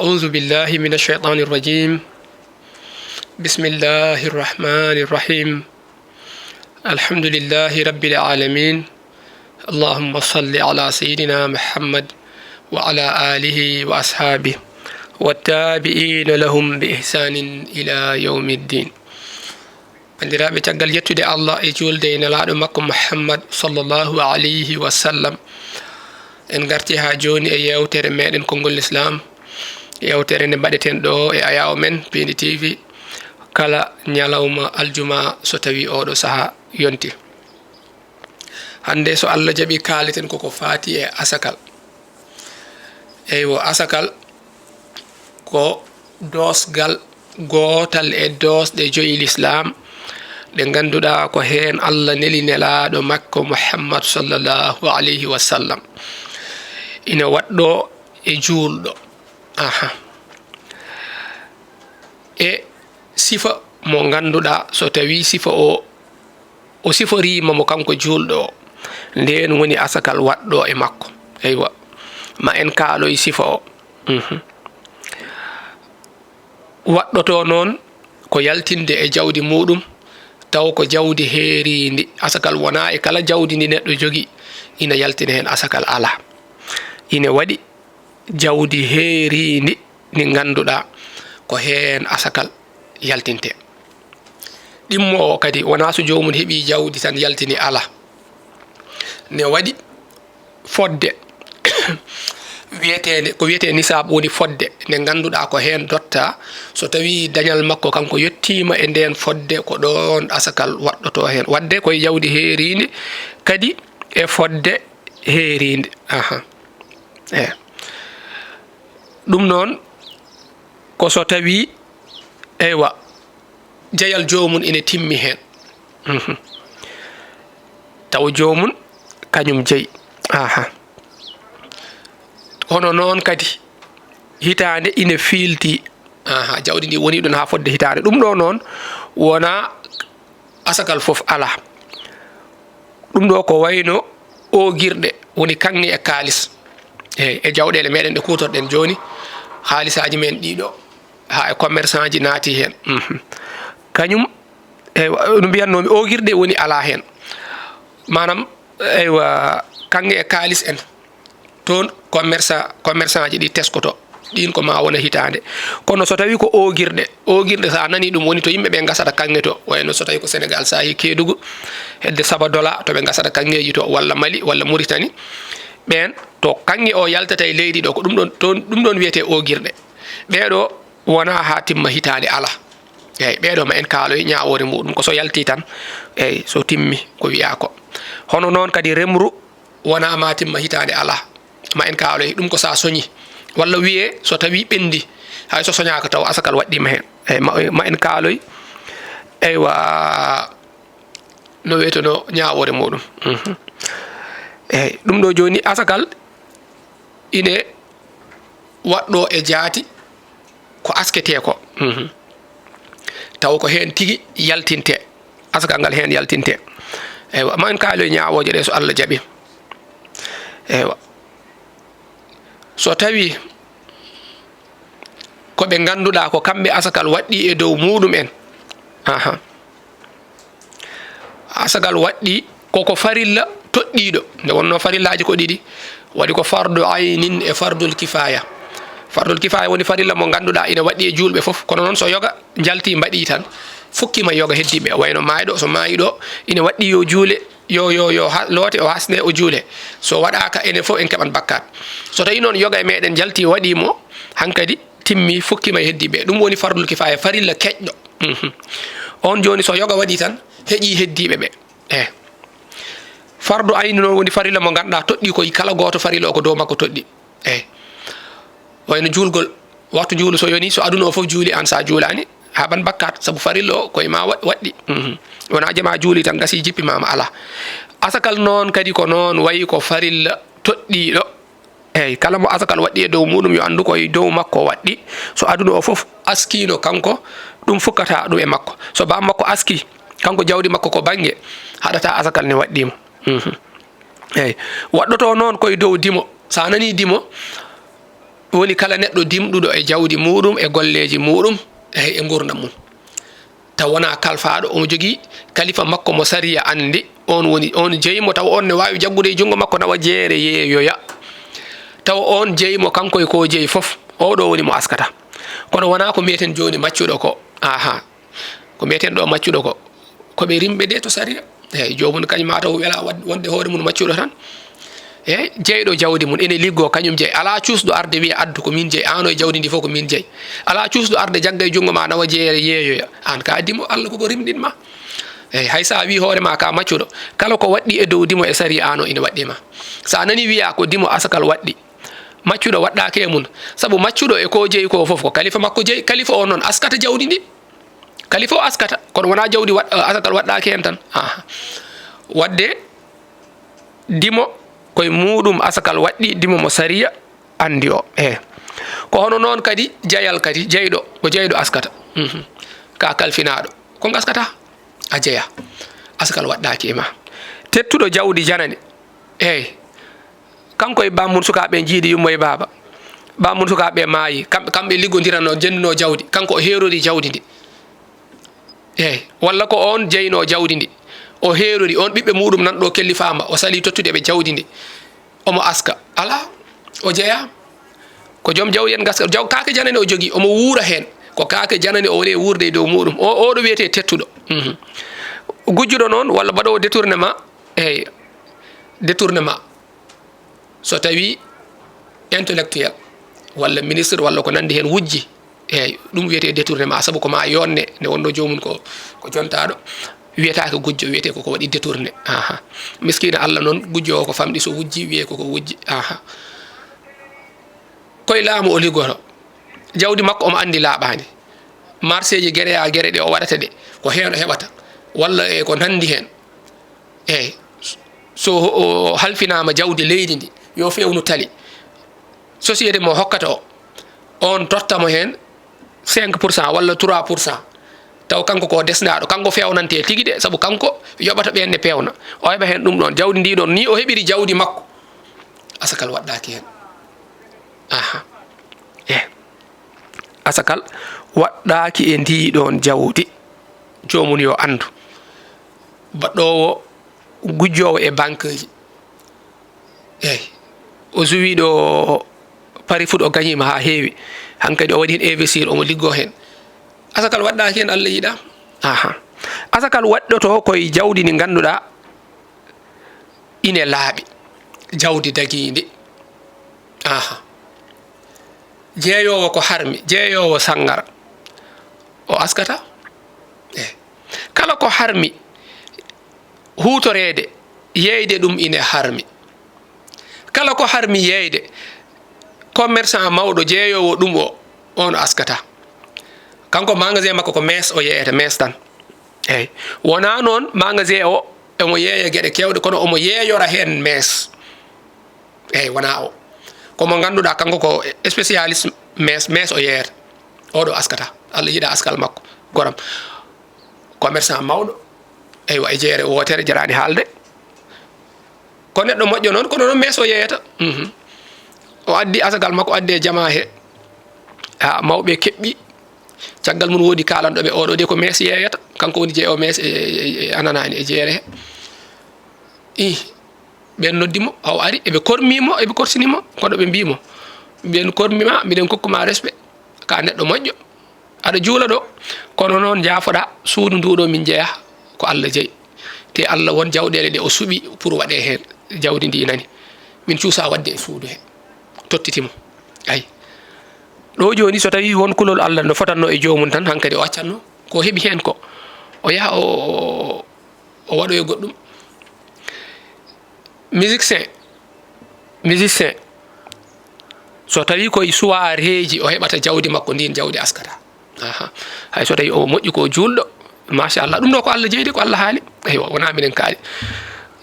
أعوذ بالله من الشيطان الرجيم بسم الله الرحمن الرحيم الحمد لله رب العالمين اللهم صل على سيدنا محمد وعلى آله وأصحابه والتابعين لهم بإحسان إلى يوم الدين bandiraɓe caggal yettude allah e julde e nelaɗo makko muhammad sallllahu alayhi wa sallam en garti ha joni e yewtere meɗen konngol l'islam yewtere nde mbaɗeten ɗo e ayaw men Pindi TV kala ñalawma aljuma so tawi oɗo saaha yonti hande so allah jaaɓi kaleten koko fati e asakal eywo asakal ko dosgal gotal e dosɗe joyi l'islam ɗe ganduɗa ko hen allah neli nelaɗo makko muhammad sallllahu alayhi wa sallam ina waɗɗo e julɗo e sifa mo ganduɗa so tawi sifa o siforima mo kanko julɗo o nden woni asakal waɗɗo e makko eywa ma en kaaloy sifa o waɗɗoto noon ko yaltinde e jawdi muɗum taw ko jawdi heerindi asakal wona e kala jawdi ndi neɗɗo jogi ina yaltina hen asakal ala ina waɗi jawdi heerindi ndi ganduɗa ko hen asakal yaltinte ɗimmo o kadi wona so jomum heeɓi jawdi tan yaltini ala ne waɗi fodde wiyetede ko wiyete nisab woni fodde nde ganduɗa ko hen dotta so tawi dañal makko kanko yettima e nden fodde ko ɗon asakal waɗɗoto hen wadde koye jawdi heerindi kadi e fodde heerindi ɗum noon ko so tawi eywa jeyal jomum ina timmi hen taw jomum kañum jeeyi hono noon kadi hitande ina fiilti jawdi ndi woni ɗon ha fodde hitande ɗum ɗo noon wona asakal foof ala ɗum ɗo ko wayno ogirɗe woni kanŋe e kalis e jawɗele meɗen ɗe kutorɗen joni haalisaji men ɗiɗo ha e commerçant ji naati hen kañum no mbiyatnomi ogirɗe woni ala hen manam eywa kanŋe e kalis en toon commerçant ji ɗi teskoto ɗin ko ma wona hitande kono so tawi ko ogirɗe sa nani ɗum woni to yimɓeɓe gasata kanŋe to wayno so tawi ko sénégal sa yi Kédougou hedde Sabadola to ɓe gasata kanŋeji to walla Mali walla Mauritanie ɓen to kanŋe o yaltata e leydi ɗo ko ɗum ɗon wiyete ogirɗe ɓeɗo wona ha timma hitande ala eyyi ɓeɗo ma en kaaloy ñawore muɗum ko so yalti tan eyyi so timmi ko wiya ko hono noon kadi remru wona ma timma hitande ala ma en kaaloy ɗum ko sa soñi walla wiye so tawi ɓendi hay so soñaka taw asakal waɗɗima hen eyyi ma en kaaloy eywa no wiyetono ñawore muɗum eyyi ɗum ɗo joni asakal ine waɗɗo e jaati ko askete ko taw ko hen tigui yaltinte asakal ngal hen yaltinte eywa ma en kaaloy ñawoje ɗe so Allah jaaɓi eywa so tawi ko ɓe ganduɗa ko kamɓe asakal waɗɗi e dow muɗum en asakal waɗɗi koko farilla toɗɗiɗo nde wonno farillaji ko ɗiɗi waɗi ko fardu aynin e fardul kifaya woni farilla mo ganduɗa ina waɗɗi e julɓe foof kono noon so yoga jalti mbaɗi tan fukkima yoga heddiɓe wayno mayɗo so mayiɗo ina waɗɗi yo juule yo loote o hasne o juule so waɗaka enen fof en keɓan bakkat so tawi noon yoga e meɗen jalti waɗimo hankkadi timmi fukkima e heddiɓe ɗum woni fardul kifaya farilla keƴɗo on joni so yoga waɗi tan heeƴi heddiɓe ɓe fardu ayni noon woni farilla mo ganduɗa toɗɗi koye kala goto farilla o ko dow makko toɗɗi wayno julgol waktu juulu so yoni so aduna o foof juuli an sa juulani haɓan bakkat saabu farilla o koye ma waɗɗi wona jama juuli tan gasi jippimama ala asakal noon kadi ko noon wayi ko farilla toɗɗiɗo eyyi kala mo asakal waɗɗi e dow muɗum yo andu koye dow makko waɗɗi so aduna o foof askino kanko ɗum fukkata ɗum e makko so bam makko aski kanko jawdi makko ko banggue haɗata asakal ne waɗɗimo eyyi waɗɗoto noon koye dow dimo sa nani dimo woni kala neɗɗo dimɗuɗo e jawdi muɗum e golleji muɗum e gurdam mum taw wona kalfaɗo omo jogui kalifa makko mo sariya andi on woni on jeyimo taw on ne wawi jaggude e junggo makko nawa jeere yeeyoya taw on jeyimo kanko e ko jeeyi foof oɗo woni mo askata kono wona ko mbiyeten joni maccuɗo ko aha ko mbiyeten ɗo maccuɗo ko koɓe rimɓe de to sariya eyyi jomum kañum mataw wela wonde hoore mum maccuɗo tan eyyi jeyɗo jawdi mum ene liggo kañum jeeyi ala cuusɗo arde wiya addu ko min jeeyi ano e jawdi ndi fof ko min jeeyi ala cuusɗo arde jagga e junggo ma nawa jeere yeeyoya an ka addimo Allah koko rimɗinma eyyi hay sa wi hoorema ka maccuɗo kala ko waɗɗi e dow dimo e sariya ano ina waɗɗima sa nani wiya ko dimo asakal waɗɗi maccuɗo waɗɗake e mum saabu maccuɗo e ko jeeyi ko foof ko kalifa makko jeeyi kalifa o noon askata jawdi ndi kalifa o askata kono wona jawdi asakal waɗɗake hen tan wadde dimo koye muɗum asakal waɗɗi dimo mo sariya andi o ko hono noon kadi jeyal kadi jeyɗo ko jeyɗo askata ka kalfinaɗo ko gaskata a jeeya asakal waɗɗaki e ma tettuɗo jawdi janane eyyi kanko e bammum sukaɓe jiidi yummo e baaba bammum sukaɓe maayi kamɓe liggodirano jendino jawdi kanko o herori jawdi ndi eyyi walla ko on jeyno jawdi ndi o herori on ɓiɓɓe muɗum nanɗo kelli fama o sali tottude ɓe jawdi ndi omo aska ala o jeeya ko joom jawdi en gaska jaw kake janane o jogui omo wuura hen ko kake janane o woni wurde e dow muɗum oɗo wiyete tettuɗo gujjuɗo noon walla mbaɗowo détournement eyyi détournement so tawi intellectuel walla ministre walla ko nandi hen wujji eyyi ɗum wiyete détournement saabu ko ma yonne nde wonno jomum ko jontaɗo wiyetake gujjo wiyete koko waɗi détourné miskina Allah noon gujjo o ko famɗi so wujji wiye koko wujji koye laamu o liggoto jawdi makko omo andi laaɓani marché ji gueɗe ya gueɗe ɗe o waɗata ɗe ko hen o heɓata walla e ko nandi hen eyyi so o halfinama jawdi leydi ndi yo fewnu tali société mo hokkata o on tottamo hen 5% walla 3% taw kanko ko desnaɗo kanko fewnante tigui de saabu kanko yoɓata ɓenne pewna o heɓa hen ɗum ɗon jawdi ndi ɗon ni o heɓiri jawdi makko asakal waɗɗaki hen asakal waɗɗaki e ndi ɗon jawdi jomum yo andu baɗɗowo gujjowo e banque ji eyyi o suwi ɗo pari foot o gagnima ha heewi hankkadi o waɗi hen investir omo liggo hen asakal waɗɗaki hen Allah yiiɗa asakal waɗɗoto koye jawdi ndi ganduɗa ine laaɓi jawdi daguidi jeeyowo ko harmi jeeyowo sangara o askata kala ko harmi hutorede yeyde ɗum ine harmi kala ko harmi yeyde commerçant mawɗo jeeyowo ɗum o on askata kanko magasin makko ko mes o yeyata mes tan eyyi wona noon magasin o omo yeeya gueɗe kewɗe kono omo yeeyora hen mes eyyi wona o komo ganduɗa kanko ko spécialiste mes o yeyata oɗo askata Allah yiiɗa askal makko goram commerçant mawɗo eywa e jeere wotere jarani haalde ko neɗɗo moƴƴo noon kono noon mes o yeyata o addi asagal makko addi e jama he mawɓe keɓɓi caggal mum woodi kalanɗoɓe oɗo de ko mes yeyata kanko woni jeeyo mes e ananani e jeere he ɓen noddimo o ari eɓe kormimo eɓe korsinimo kono ɓe mbimo ɓen kormima miɗen kokkuma respect ka neɗɗo moƴƴo aɗa juula ɗo kono noon jaafoɗa suudu nduɗo min jeeya ko Allah jeeyi te Allah won jawɗele ɗe o suuɓi pour waɗe hen jawdi ndi nani min cuusa wadde e suudu he tottitimo ayi ɗo joni so tawi won kulol Allah no fotanno e jomum tan hankkadi o accanno ko heeɓi hen ko o yaha o waɗoye goɗɗum musicien so tawi koye soireji o heɓata jawdi makko ndin jawdi askata hay so tawi o moƴƴi ko julɗo machallah ɗum ɗo ko Allah jeydi ko Allah haali eywa wona minen kaali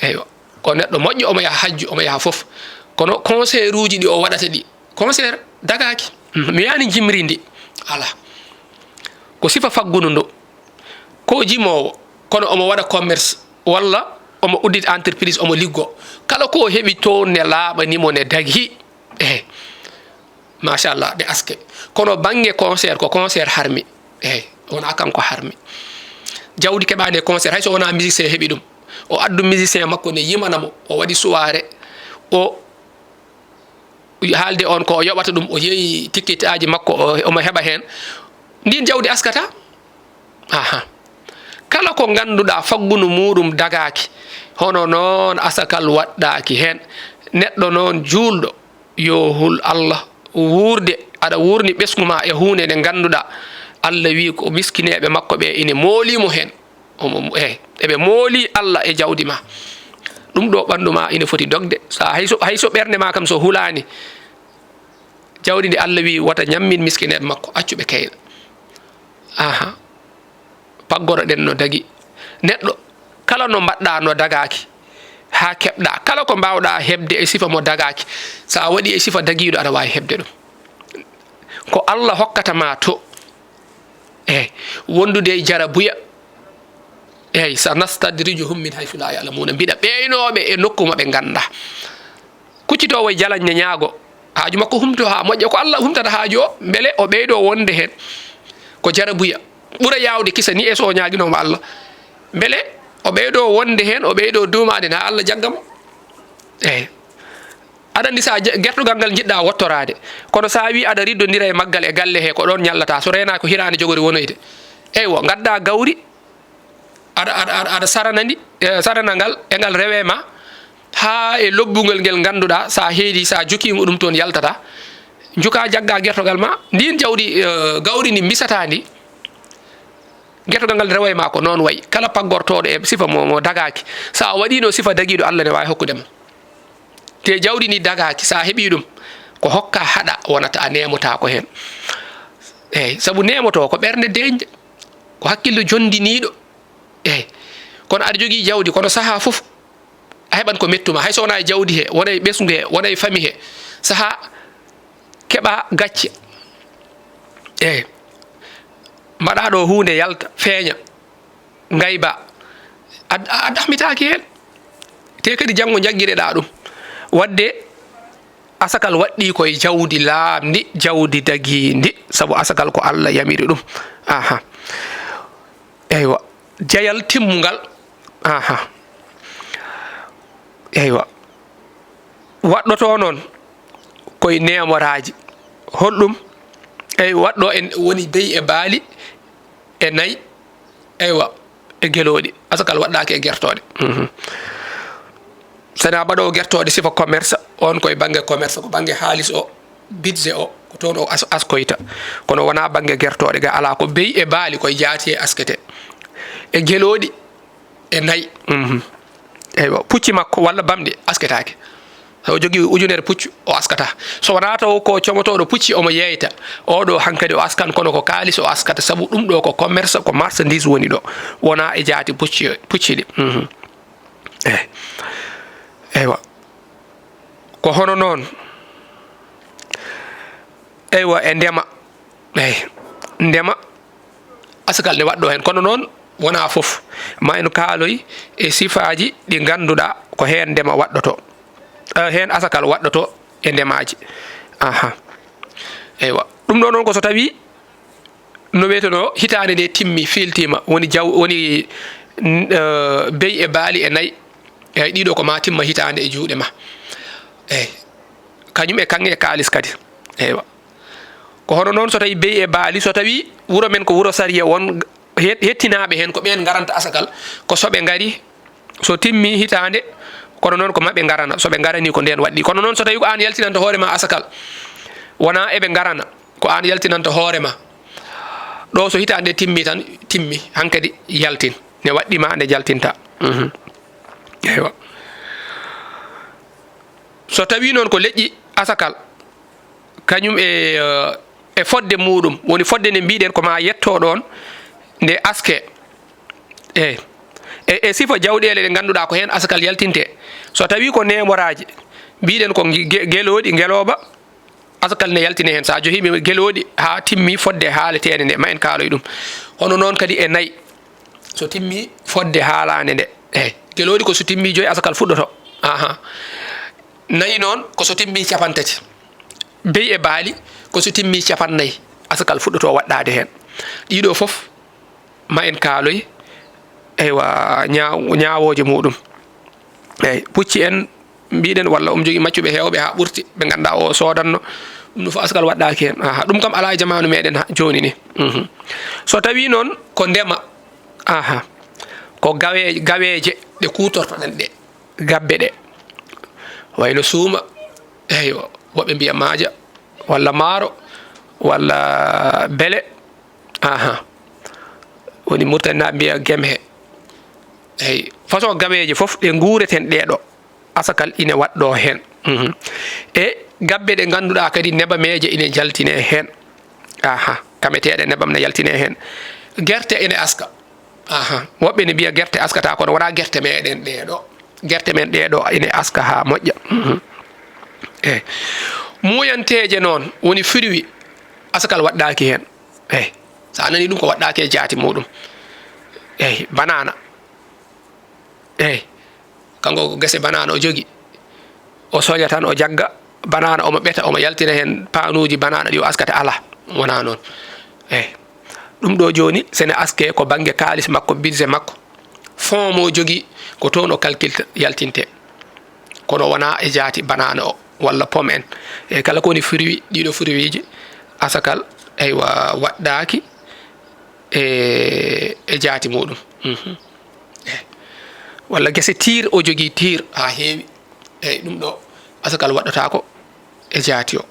eywa ko neɗɗo moƴƴo omo yaha hajju omo yaha foof kono concert uji ɗi o waɗata ɗi concert dagaki mi yani jimri ndi ala ko sifa faggudu ndu ko jimowo kono omo waɗa commerce walla omo uddita entreprise omo liggo kala ko heɓi toon ne laaɓanimo ne dagi machallah ɗe aske kono bange concert ko concert harmi eyyi wona kanko harmi jawdi keɓani e concert hayso wona musicien heeɓi ɗum o addu musicien makko ne yimanamo o waɗi soirée o haalde on ko o yoɓata ɗum o yeeyi ticket aji makko omo heɓa hen ndin jawdi askata aha kala ko ganduɗa faggunu muɗum dagaki hono noon asakal waɗɗaki hen neɗɗo noon julɗo yo hul Allah wurde aɗa wurni ɓesgu ma e hunde nde ganduɗa Allah wi ko miskineɓe makko ɓe ine moolimo hen eɓe mooli Allah e jawdi ma ɗum ɗo ɓandu ma ine foti dogde sa hayso ɓernde ma kam so hulani jawdi ndi Allah wi wata ñammin miskineɓe makko accuɓe kayna aha paggoroɗen no dagi neɗɗo kala no mbaɗɗa no dagaki ha keɓɗa kala ko mbawɗa hebde e sifa mo dagaki sa waɗi e sifa dagiɗo aɗa wawi hebde ɗum ko Allah hokkata ma to eyyi wondude e jarabuya eyyi sa nastadrijuhum min haythu la ya'lamuna mbiɗa ɓeynoɓe e nokku maɓe ganda kuccitowo e jalañe ñaago haaju makko humto ha moƴƴa ko Allah humtata haaju o beele o ɓeydo wonde hen ko jarabuya ɓuura yawde kisa ni e so ñaguinoma Allah beele o ɓeydo wonde hen o ɓeydo duumade ha Allah jaggamo eyyi aɗa andi sa gertogal ngal jiɗɗa wottorade kono sa wi aɗa riddodira e maggal e galle he ko ɗon ñallata so rena ko hirande jogori wonoyde eywa gadda gawri aɗa saranandi sarana ngal e ngal rewema ha e lobbugol ngel ganduɗa sa heedi sa jukima ɗum toon yaltata juka jagga gertogal ma ndin jawdi gawri ni misata ndi gertogal ngal rewoye ma ko noon wayi kala paggortoɗo e sifa mo dagaki sa waɗino sifa dagiɗo Allah ne wawi hokkudema te jawdi ni dagaki sa heeɓi ɗum ko hokka haɗa wonata a nemota ko hen eyyi saabu nemoto ko ɓerde deƴƴe ko hakkille jondiniɗo eyyi kono aɗa jogui jawdi kono saaha foof a heɓan ko mettuma hayso wona e jawdi he wona e ɓesgu he wona e famille he saaha keɓa gacce eyyi mbaɗa ɗo hunde yalta feeña gayba a dahmitaki hen te kadi janggo jagguireɗa ɗum wadde asakal waɗɗi koye jawdi laamdi jawdi daguidi saabu asakal ko Allah yamiri ɗum aha eywa jeyal timmugal aha eywa waɗɗoto noon koye nemoraji holɗum eyyi waɗɗo en woni beyi e baali e nayyi eywa e gueloɗi asakal waɗɗaki e guertoɗe sana mbaɗowo guertoɗe sifa commerce on koye banggue commerce ko banggue haaliss o budget o ko toon o askoyta kono wona banggue guertoɗe ga ala ko beyi e baali koye jaati e askete e gueloɗi e nayyi eywa pucci makko walla bamɗe asketake so jogui ujunere puccu o askata so wona taw ko comotoɗo pucci omo yeyta oɗo hankkadi o askan kono ko kalis o askata saabu ɗum ɗo ko commerce ko marchandise woni ɗo wona e jaati pucci ɗi eyyi eywa ko hono noon eywa e ndema eyyi ndema asakal ne waɗɗo hen kono noon wona foof ma en kaaloy e sifaji ɗi ganduɗa ko hen ndema waɗɗoto hen asakal waɗɗoto e ndemaji aha eywa ɗum ɗo noon ko so tawi no wiyeteno hitande nde timmi filtima woni woni beyi e baali e nayyi eyyi ɗiɗo ko ma timma hitande e juuɗe ma eyyi kañum e kanŋe e kalis kadi eywa ko hono noon so tawi beyi e baali so tawi wuuro men ko wuuro sariya won hettinaɓe hen ko ɓen garanta asakal ko soɓe gari so timmi hitande kono noon ko maɓe garana soɓe garani ko nden waɗɗi kono noon so tawi ko an yaltinanta hoorema asakal wona eɓe garana ko an yaltinanta hoorema ɗo so hitande timmi tan timmi hankkadi yaltin ne waɗɗima nde jaltinta eywa so tawi noon ko leƴƴi asakal kañum e fodde muɗum woni fodde nde mbiɗen ko ma yetto ɗon nde aske eyyi e sifa jawɗele ɗe ganduɗa ko hen asakal yaltinte so tawi ko nemoraji mbiɗen ko gueloɗi gueloba asakal ne yaltine hen sa johiɓe gueloɗi ha timmi fodde haaletede nde ma en kaaloy ɗum hono noon kadi e nayyi so timmi fodde haalande nde eyyi gueloɗi ko so timmi joyi asakal fuɗɗoto aha nayyi noon ko so timmi capantati beyi e baali ko so timmi capannayyi asakal fuɗɗoto waɗɗade hen ɗiɗo fof ma en kaaloy eywa ñawoje muɗum eyyi pucci en mbiɗen walla omo jogui maccuɓe hewɓe ha ɓurti ɓe ganduɗa o sodanno ɗum fof asakal waɗɗaki hen aha ɗum kam ala e jamanu meɗen joni ni so tawi noon ko ndema aha ko gaweje ɗe kutortoɗen ɗe gabbe ɗe wayno suuma eyyo woɓɓe mbiya maaja walla maaro walla bele aha woni murtaninaɓe mbiya gemhe eyyi façon gaweje foof ɗe guureten ɗeɗo asakal ine waɗɗo hen e gabbe ɗe ganduɗa kadi nebameje ine jaltine hen aha kameteɗe nebam ne yaltine hen gerte ene aska aha woɓɓe ne mbiya gerte askata kono wona gerte meɗen ɗeɗo gerte men ɗeɗo ine aska ha moƴƴa eyyi muyanteje noon woni fruit asakal waɗɗaki hen eyyi sa nani ɗum ko waɗɗaki e jaati muɗum eyyi banana eyyi kanko ko gese banana o jogui o soña tan o jagga banana omo ɓeta omo yaltina hen panuji banana ɗi o askata ala wona noon eyyi ɗum ɗo joni sene aske ko banggue kalis makko budget makko fond mo jogui ko toon o calculta yaltinte kono wona e jaati banana o walla pomme en e kala kowoni fruit ɗiɗo fruit ji asakal eywa waɗɗaki e jaati muɗum walla guese tir o jogui tir ha heewi eyyi ɗum ɗo asakal waɗɗata ko e jaati o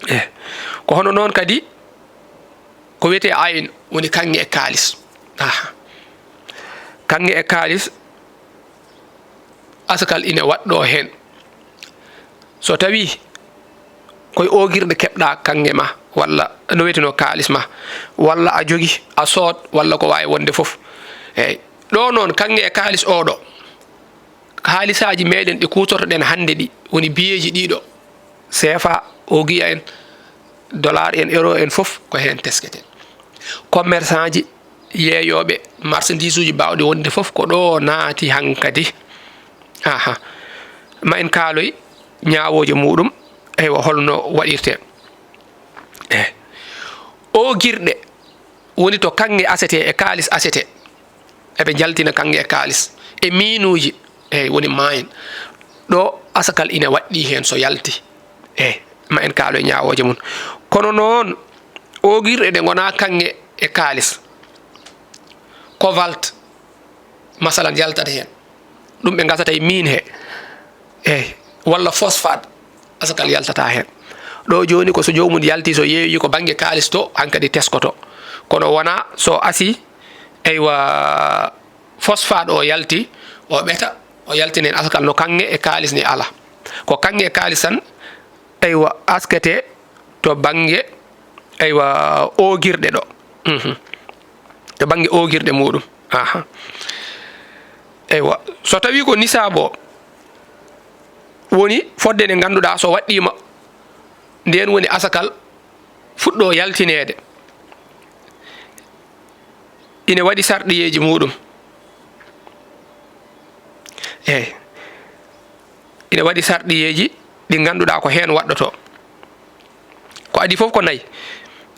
eyyi ko hono noon kadi ko wiyete ayin woni kanŋe e kalis kanŋe e kalis asakal ine waɗɗo hen so tawi koye ogirɗe keɓɗa kanŋe ma walla no wiyeteno kalis ma walla a jogui a sood walla ko wawi wonde foof eyyi ɗo noon kanŋe e kalis oɗo halisaji meɗen ɗi kutortoɗen hande ɗi woni biyeji ɗiɗo CFA ogiya en dollar en euro en foof ko hen tesketen commerçant ji yeeyoɓe marchandise uji bawɗi wonde foof ko ɗo naati hankadi aha ma en kaaloy ñawoje muɗum eywa holno waɗirte eyyi o guirɗe woni to kanŋe asete e kalis asete eɓe jaltina kanŋe e kalis e minuji eyyi woni mayen ɗo asakal ine waɗɗi hen so yalti eyyi ma en kaalo e ñawoje mum kono noon o guirɗe ɗe gona kanŋe e kalis cobalt masalan yaltata hen ɗum ɓe gasata e min he eyyi walla phosphate asakal yaltata hen ɗo joni ko so jomum yalti so yeeyi ko banggue kalis to hankkadi teskoto kono wona so asi eywa phosphate o yalti o ɓeta o yaltinen asakal no kanŋe e kalis ni ala ko kanŋe e kalis tan eywa askete to banggue eywa ogirɗe ɗo to banggue ogirɗe muɗum aha eywa so tawi ko nisabo woni fodde nde ganduɗa so waɗɗima nden woni asakal fuɗɗo yaltinede ine waɗi sarɗiyeji muɗum eyyi ine waɗi sarɗiyeji ɗi ganduɗa ko hen waɗɗoto ko adi foof ko nayyi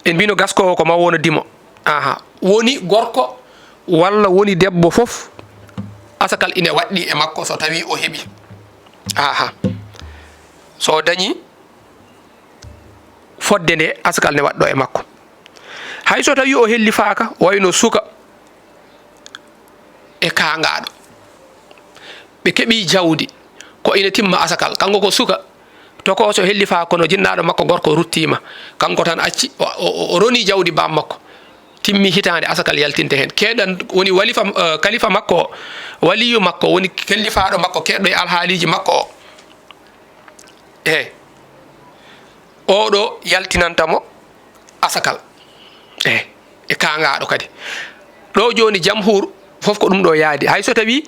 en mbino gaskowo ko ma wono dimo aha woni gorko walla woni debbo foof asakal ine waɗɗi e makko so tawi o heeɓi aha so dañi fodde nde asakal ne waɗɗo e makko hay so tawi o helli faaka wayno suka e kangaɗo ɓe keeɓi jawdi ko ina timma asakal kanko ko suka toko so helli faaka kono jinnaɗo makko gorko ruttima kanko tan acci o roni jawdi bam makko timmi hitande asakal yaltinte hen keɗan woni kalifa makko waliyu makko woni kellifaɗo makko keɗɗo e alhaaliji makko o eyyi oɗo yaltinantamo asakal eyyi e kangaɗo kadi ɗo joni jamhur foof ko ɗum ɗo yaadi hay so tawi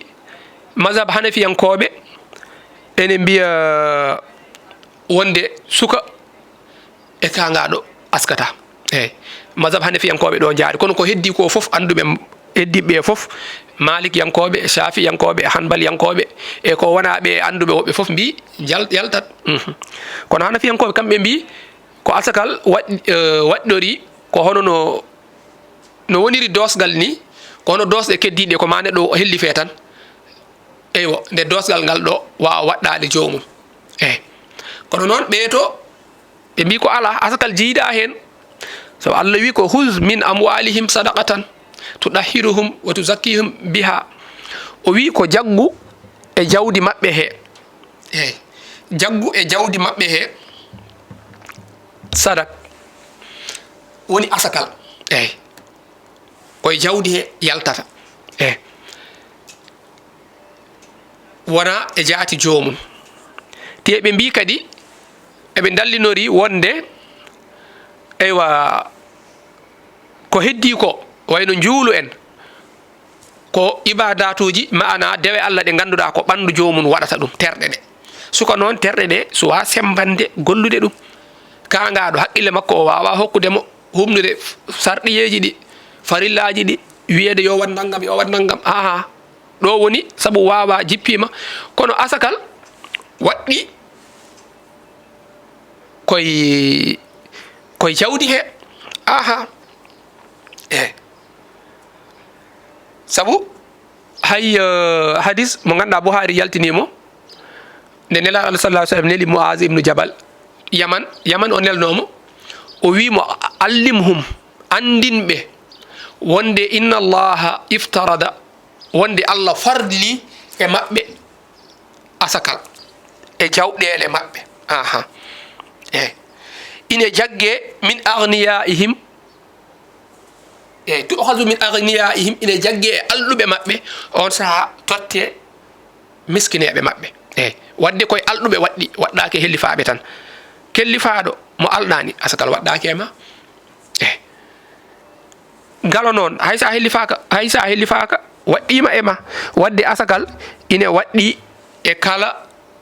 mazhab hanafiyankoɓe ene mbiya wonde suka e kangaɗo askata eyyi mazhab hanafiyankoɓe ɗo jaari kono ko heddi ko foof anduɓe heddiɓe foof malikiyankoɓe shafiyankoɓe hanbaliyankoɓe e ko wona ɓe anduɓe woɓɓe foof mbi yaltat kono hanafiyankoɓe kamɓe mbi ko asakal waɗɗori ko hono no woniri dosgal ni ko hono dosɗe keddiɗe ko ma neɗɗo o hellife tan eywo nde dosgal ngal ɗo wawa waɗɗade jomum eyyi kono noon ɓeeto ɓe mbi ko ala asakal jiiɗa hen so Allah wi ko huz min amwalihim sadaqatan tudahiruhum wa tuzakkihum biha o wi ko jaggu e jawdi maɓɓe he eyyi jaggu e jawdi maɓɓe he sadak woni asakal eyyi koye jawdi he yaltata eyyi wona e jaati jomum te ɓe mbi kadi eɓe dallinori wonde eywa ko heddi ko wayno juulu en ko ibadatuji maana dewe Allah ɗe ganduɗa ko ɓandu jomum waɗata ɗum terɗe ɗe suka noon terɗe ɗe suwa sembande gollude ɗum kangaɗo haqqille makko o wawa hokkudemo humnude sarɗiyeji ɗi farillaji ɗi wiyede yo wat naggam aha ɗo woni saabu wawa jippima kono asakal waɗɗi koye jawdi he aha saabu hay hadis mo ganduɗa Buhari yaltinimo nde nelaɗo Allah sallallahu alaihi wasallam neli Muaz ibnu Jabal yaman o nelnomo o wimo allimhum andinɓe wonde inna allaha iftarada wonde Allah fardli e maɓɓe asakal e jawɗele maɓɓe aha ine jagge min agniyaihim tu'khadhu min agniyaihim ine jagge e alɗuɓe maɓɓe on saha totte miskineɓe maɓɓe wadde koye alɗuɓe waɗɗake hellifaɓe tan kellifaɗo mo alɗani asakal waɗɗake ma ngalo noon haysa hellifaka waɗɗima e ma wadde asakal ine waɗɗi e kala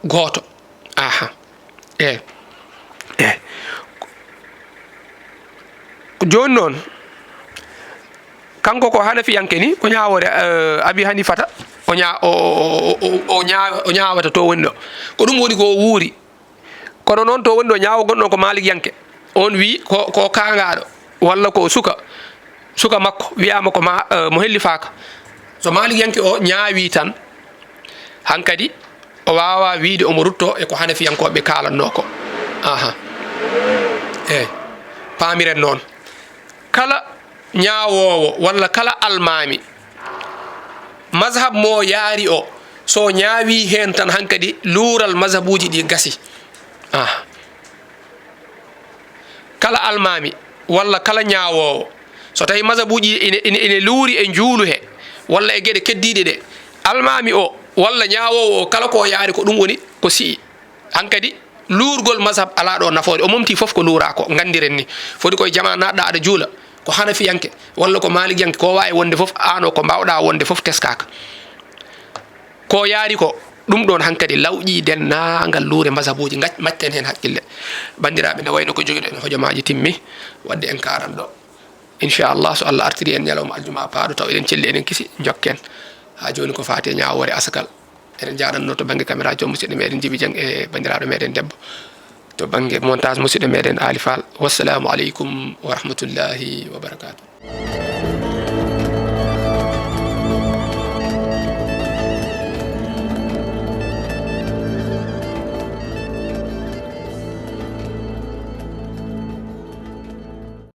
goto aha joni noon kanko ko hanafiyanke ni ko ñawore Abi Hanifata o ñawata to woni ɗo ko ɗum woni ko wuuri kono noon to woni ɗo ñawo gonɗon ko Malikiyanke on wi ko kangaɗo walla ko suka makko wiyama ko mo hellifaka so Malikiyanke o ñaawi tan hankadi o wawa wiide omo rutto e ko hanafiyankoɓe kalanno ko aha pamiren noon kala ñaawowo walla kala almami mazhab mo yaari o so ñaawi hen tan hankadi luural mazhabuji ɗi gasi kala almami walla kala ñaawowo so tawi mazhabuji ine luuri e juulu he walla e gueɗe keddiɗe ɗe almami o walla ñaawowo o kala ko yaari ko ɗum woni ko sii hankadi luurgol mazhab ala ɗo nafoore o momti foof ko luura ko gandiren ni foti koye jama naɗɗa aɗa juula ko hanafiyanke walla ko malikiyanke ko wawi wonde foof an o ko mbawɗa wonde foof teskaka ko yaari ko ɗum ɗon hankadi lawƴi dennagal luure mazhabuji matten hen haqqille bandiraɓe ne wayno ko joguiɗen hojomaji timmi wadde en karan ɗo inchallah so Allah artiri en ñalawma aljuma paaɗo taw eɗen celli eɗen kiisi jokken ha joni ko fati ñawore asakal eɗen jaɗanno to banggue caméra jo musidɗo meɗen Djiby Dieng e bandiraɗo meɗen debbo to banggue montage musidɗo meɗen Ali Fall wassalamu aleykum wa rahmatullahi wa barakatuh